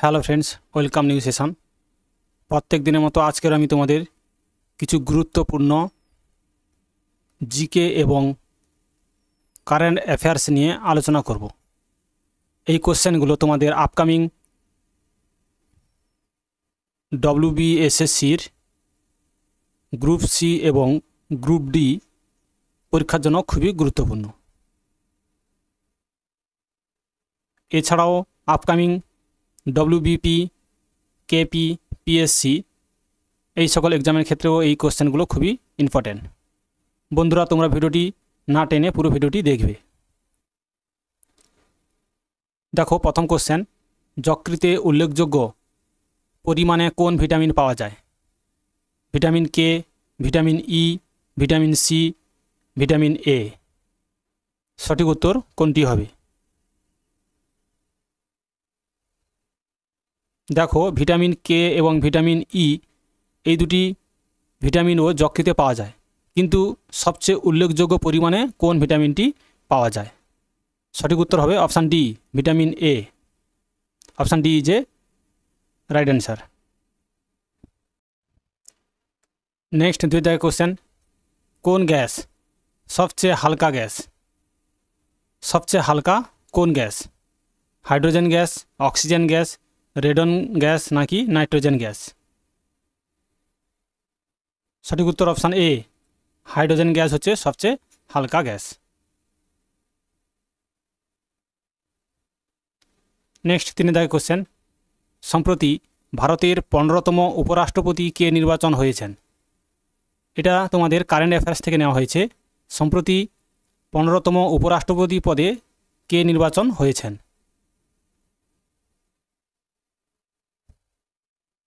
Hello friends, welcome new session. প্রত্যেক দিনের মতো আজকের আমি তোমাদের কিছু গুরুত্বপূর্ণ জিকে এবং কারেন্ট অ্যাফেয়ার্স নিয়ে আলোচনা করব। এই কোশ্চেনগুলো তোমাদের আপকামিং WBSSCর গ্রুপ সি এবং গ্রুপ ডি পরীক্ষার জন্য খুবই গুরুত্বপূর্ণ। এছাড়াও আপকামিং WBP, KP, PSC এই সকল এক্সামের ক্ষেত্রেও এই কোশ্চেনগুলো খুবই ইম্পর্ট্যান্ট। বন্ধুরা, তোমরা ভিডিওটি না টেনে পুরো ভিডিওটি দেখবে। দেখো, প্রথম কোশ্চেন, যকৃতে উল্লেখযোগ্য পরিমাণে কোন ভিটামিন পাওয়া যায়? Vitamin K, vitamin E, vitamin C, vitamin A. সঠিক উত্তর কোনটি হবে? দেখো, ভিটামিন কে এবং ভিটামিন ই এই দুটি ভিটামিনও যকৃতে পাওয়া যায়, কিন্তু সবচেয়ে উল্লেখযোগ্য পরিমাণে কোন ভিটামিনটি পাওয়া যায়? সঠিক উত্তর হবে option D, vitamin A. Option D is a right answer. Next 2 দাগের কোশ্চেন, কোন গ্যাস সবচেয়ে হালকা গ্যাস? সবচেয়ে হালকা কোন gas? Hydrogen gas, oxygen gas, radon gas নাকি নাইট্রোজেন গ্যাস? সঠিক উত্তর অপশান এ, হাইড্রোজেন গ্যাস হচ্ছে সবচেয়ে হালকা গ্যাস। নেক্সট 3 দাগের কোশ্চেন, সম্প্রতি ভারতের 15তম উপরাষ্ট্রপতি কে নির্বাচন হয়েছেন? এটা তোমাদের কারেন্ট অ্যাফেয়ার্স থেকে নেওয়া হয়েছে। সম্প্রতি 15তম উপরাষ্ট্রপতি পদে কে নির্বাচন হয়েছেন?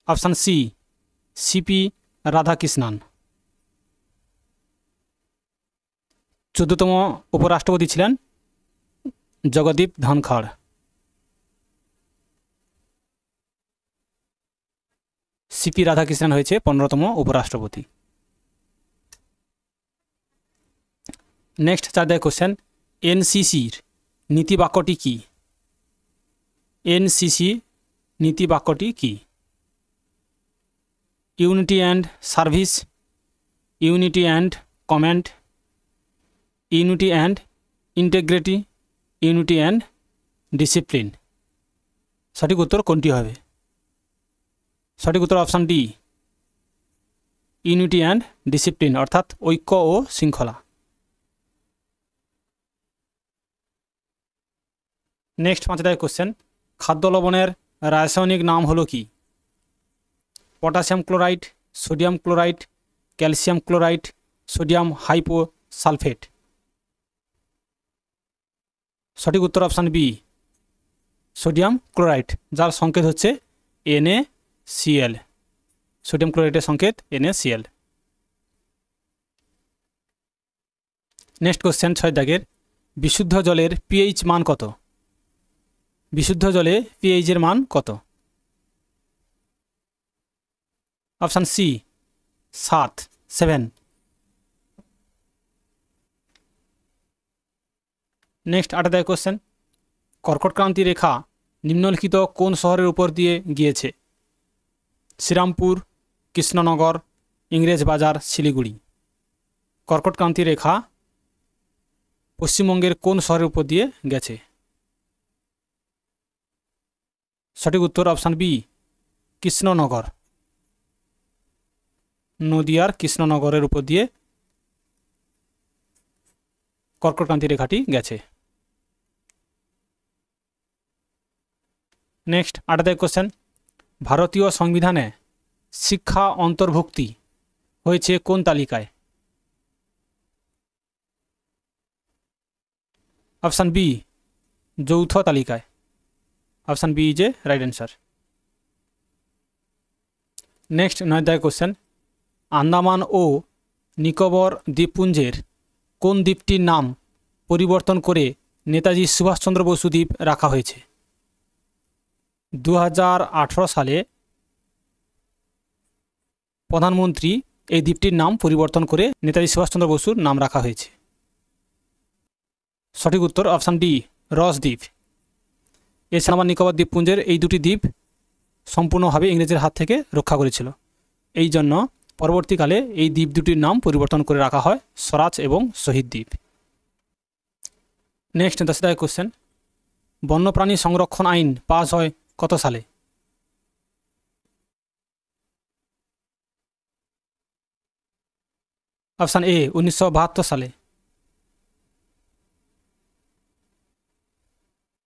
Option C, CP Radhakrishnan. 14তম উপরাষ্ট্রপতি ছিলেন জগদীপ ধনখড়। সিপি রাধাকৃষ্ণান হয়েছে 15তম উপরাষ্ট্রপতি। নেক্সট 4 দাগের কোশ্চেন, এনসিসির নীতিবাক্যটি কি? এনসিসি নীতিবাক্যটি কি? Unity and service, unity and command, unity and integrity, unity and discipline. সঠিক উত্তর কোনটি হবে? সঠিক উত্তর option D, unity and discipline, অর্থাৎ ঐক্য ও শৃঙ্খলা। নেক্সট 5 দাগের কোশ্চেন, খাদ্য লবণের রাসায়নিক নাম হলো কি? Potassium chloride, sodium chloride, calcium chloride, sodium hyposulphate. সঠিক উত্তর অপশান বি, সোডিয়াম ক্লোরাইড, যার সংকেত হচ্ছে NaCl। সোডিয়াম ক্লোরাইডের সংকেত NaCl। নেক্সট কোশ্চেন 6 দাগের, বিশুদ্ধ জলের pH মান কত? বিশুদ্ধ জলে pH এর মান কত? Option C, 7। নেক্সট 8 দাগের কোশ্চেন, কর্কটক্রান্তি রেখা নিম্নলিখিত কোন শহরের উপর দিয়ে গিয়েছে? শ্রীরামপুর, কৃষ্ণনগর, ইংরেজবাজার, শিলিগুড়ি। কর্কটক্রান্তি রেখা পশ্চিমবঙ্গের কোন শহরের উপর দিয়ে গেছে? সঠিক উত্তর অপশান বি, কৃষ্ণনগর। নদিয়ার কৃষ্ণনগরের উপর দিয়ে কর্কটক্রান্তি রেখাটি গেছে। নেক্সট 8 দাগের কোশ্চেন, ভারতীয় সংবিধানে শিক্ষা অন্তর্ভুক্তি হয়েছে কোন তালিকায়? অপশান বি, যৌথ তালিকায়। Option B is a right answer. Next 9 দাগের কোশ্চেন, আন্দামান ও নিকোবর দ্বীপপুঞ্জের কোন দ্বীপটির নাম পরিবর্তন করে নেতাজি সুভাষচন্দ্র বসু দ্বীপ রাখা হয়েছে? 2018 সালে প্রধানমন্ত্রী এই দ্বীপটির নাম পরিবর্তন করে নেতাজি সুভাষচন্দ্র বসুর নাম রাখা হয়েছে। সঠিক উত্তর অপশান ডি, রস দ্বীপ। এছাড়া নিকোবর দ্বীপপুঞ্জের এই দুটি দ্বীপ সম্পূর্ণভাবে ইংরেজের হাত থেকে রক্ষা করেছিল। এই জন্য পরবর্তীকালে এই দ্বীপ দুটির নাম পরিবর্তন করে রাখা হয় স্বরাজ এবং শহীদ দ্বীপ। নেক্সট 10 দাগের কোশ্চেন, বন্যপ্রাণী সংরক্ষণ আইন পাস হয় কত সালে? অপশান এ 1972 সালে।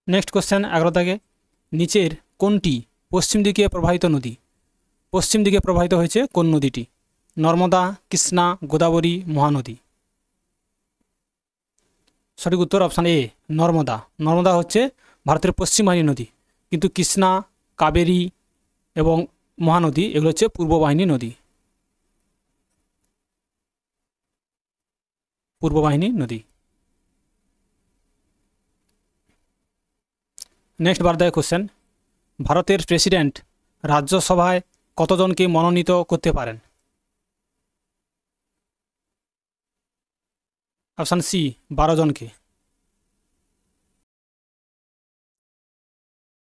নেক্সট কোশ্চেন 11 দাগে, নিচের কোনটি পশ্চিম দিকে প্রবাহিত নদী? পশ্চিম দিকে প্রবাহিত হয়েছে কোন নদীটি? নর্মদা, কৃষ্ণা, গোদাবরী, মহানদী। সঠিক উত্তর অপশান এ নর্মদা। নর্মদা হচ্ছে ভারতের পশ্চিম বাহিনী নদী, কিন্তু কৃষ্ণা, কাবেরী এবং মহানদী এগুলো হচ্ছে পূর্ব বাহিনী নদী। পূর্ব বাহিনী নদী। নেক্সট 12 দাগের কোশ্চেন, ভারতের প্রেসিডেন্ট রাজ্যসভায় কতজনকে মনোনীত করতে পারেন? অপশান সি 12 জনকে।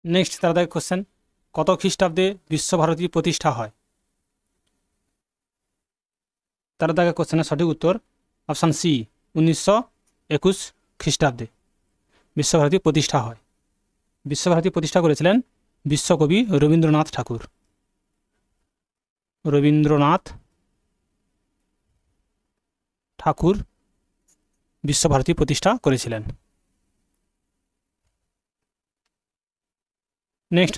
নেক্সট 13 দাগের কোশ্চেন, কত খ্রিস্টাব্দে বিশ্বভারতী প্রতিষ্ঠা হয়? 13 দাগের কোশ্চেনের সঠিক উত্তর অপশান সি 1921 খ্রিস্টাব্দে বিশ্বভারতী প্রতিষ্ঠা হয়। বিশ্বভারতী প্রতিষ্ঠা করেছিলেন বিশ্বকবি রবীন্দ্রনাথ ঠাকুর। রবীন্দ্রনাথ ঠাকুর বিশ্বভারতী প্রতিষ্ঠা করেছিলেন। নেক্সট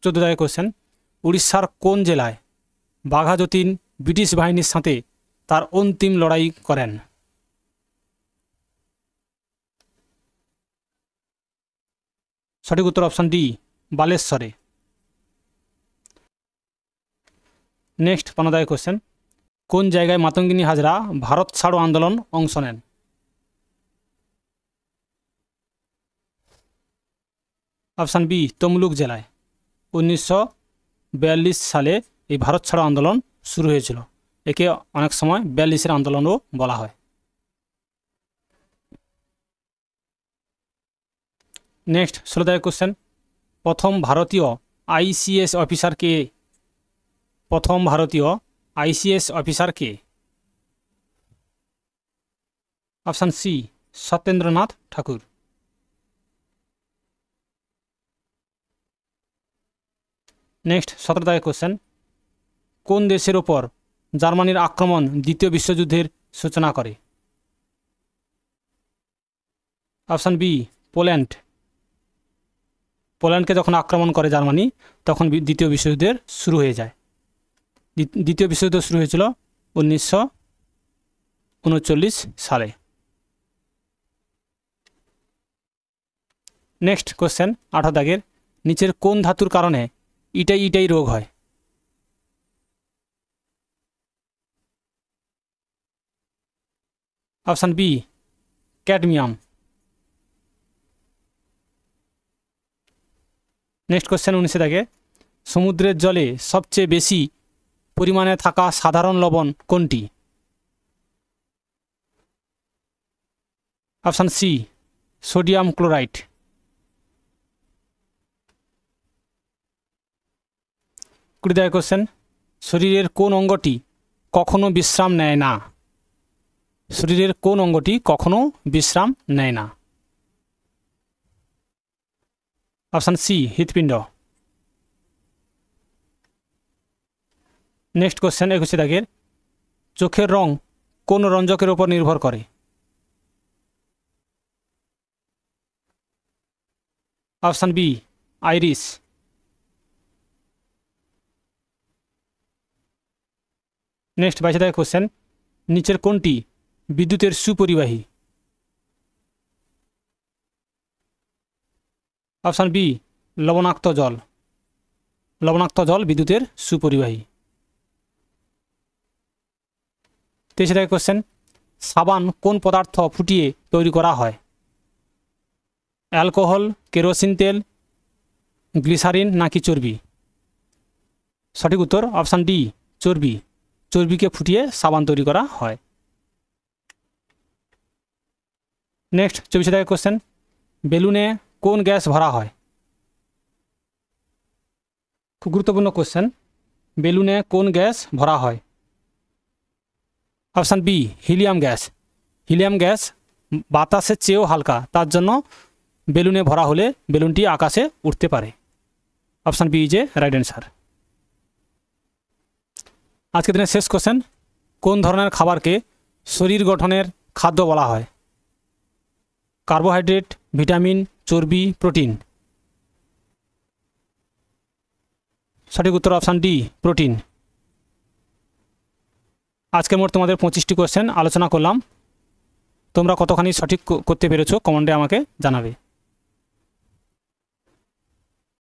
14 দাগের কোশ্চেন, উড়িষ্যার কোন জেলায় বাঘা যতীন ব্রিটিশ বাহিনীর সাথে তার অন্তিম লড়াই করেন? সঠিক উত্তর অপশান ডি বালেশ্বরে। নেক্সট 15 দাগের কোশ্চেন, কোন জায়গায় মাতঙ্গিনী হাজরা ভারত ছাড়ো আন্দোলন অংশ নেন? অপশান বি তমলুক জেলায়। 1942 সালে এই ভারত ছাড়ো আন্দোলন শুরু হয়েছিল। একে অনেক সময় 42-এর আন্দোলনও বলা হয়। নেক্সট 16 দাগের কোশ্চেন, প্রথম ভারতীয় আইসিএস অফিসার কে? প্রথম ভারতীয় আইসিএস অফিসার কে? অপশান সি সত্যেন্দ্রনাথ ঠাকুর। নেক্সট 17 দাগের কোশ্চেন, কোন দেশের ওপর জার্মানির আক্রমণ দ্বিতীয় বিশ্বযুদ্ধের সূচনা করে? Option B Poland. পোল্যান্ডকে যখন আক্রমণ করে জার্মানি তখন দ্বিতীয় বিশ্বযুদ্ধের শুরু হয়ে যায়। দ্বিতীয় বিশ্বযুদ্ধ শুরু হয়েছিল 1939 সালে। নেক্সট কোশ্চেন 18 দাগের, নিচের কোন ধাতুর কারণে ইটাই রোগ হয়? Option B cadmium. Next question 19 দাগে, সমুদ্রের জলে সবচেয়ে বেশি পরিমাণে থাকা সাধারণ লবণ কোনটি? Option C sodium chloride. 20 দাগের কোশ্চেন, শরীরের কোন অঙ্গটি কখনো বিশ্রাম নেয় না? শরীরের কোন অঙ্গটি কখনো বিশ্রাম নেয় না? অপশান সি হৃৎপিণ্ড। নেক্সট কোশ্চেন 21 দাগের, চোখের রং কোন রঞ্জকের উপর নির্ভর করে? Option B iris. নেক্সট 22 দাগের কোশ্চেন, নিচের কোনটি বিদ্যুতের সুপরিবাহী? অপশান বি লবণাক্ত জল। লবণাক্ত জল বিদ্যুতের সুপরিবাহী। 23 দাগের কোশ্চেন, সাবান কোন পদার্থ ফুটিয়ে তৈরি করা হয়? অ্যালকোহল, কেরোসিন তেল, গ্লিসারিন নাকি চর্বি? সঠিক উত্তর অপশান ডি চর্বি। চর্বিকে ফুটিয়ে সাবান তৈরি করা হয়। নেক্সট 24 দাগের কোশ্চেন, বেলুনে কোন গ্যাস ভরা হয়? খুব গুরুত্বপূর্ণ কোশ্চেন, বেলুনে কোন গ্যাস ভরা হয়? Option B helium gas. Helium gas বাতাসের চেয়েও হালকা, তার জন্য বেলুনে ভরা হলে বেলুনটি আকাশে উঠতে পারে। Option B is a right answer. আজকে দিনের শেষ কোশ্চেন, কোন ধরনের খাবারকে শরীর গঠনের খাদ্য বলা হয়? কার্বোহাইড্রেট, ভিটামিন, চর্বি, প্রোটিন। সঠিক উত্তর অপশান ডি প্রোটিন। আজকে মোট তোমাদের 25টি কোশ্চেন আলোচনা করলাম। তোমরা কতখানি সঠিক করতে পেরেছো কমেন্টে আমাকে জানাবে।